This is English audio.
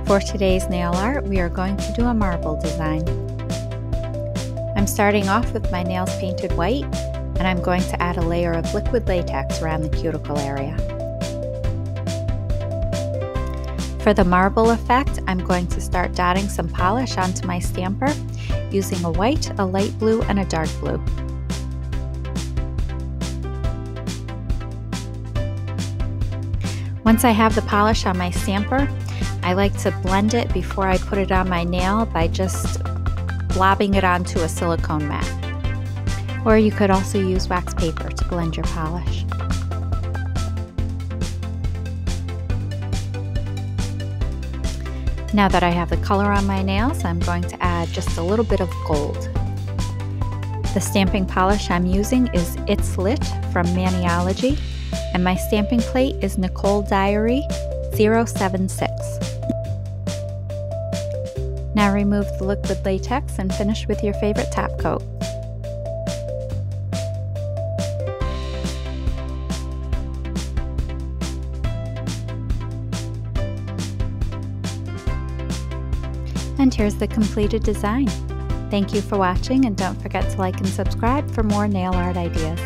For today's nail art, we are going to do a marble design. I'm starting off with my nails painted white, and I'm going to add a layer of liquid latex around the cuticle area. For the marble effect, I'm going to start dotting some polish onto my stamper using a white, a light blue, and a dark blue. Once I have the polish on my stamper, I like to blend it before I put it on my nail by just blobbing it onto a silicone mat. Or you could also use wax paper to blend your polish. Now that I have the color on my nails, I'm going to add just a little bit of gold. The stamping polish I'm using is It's Lit from Maniology, and my stamping plate is Nicole Diary 076. Now remove the liquid latex and finish with your favorite top coat. And here's the completed design. Thank you for watching, and don't forget to like and subscribe for more nail art ideas.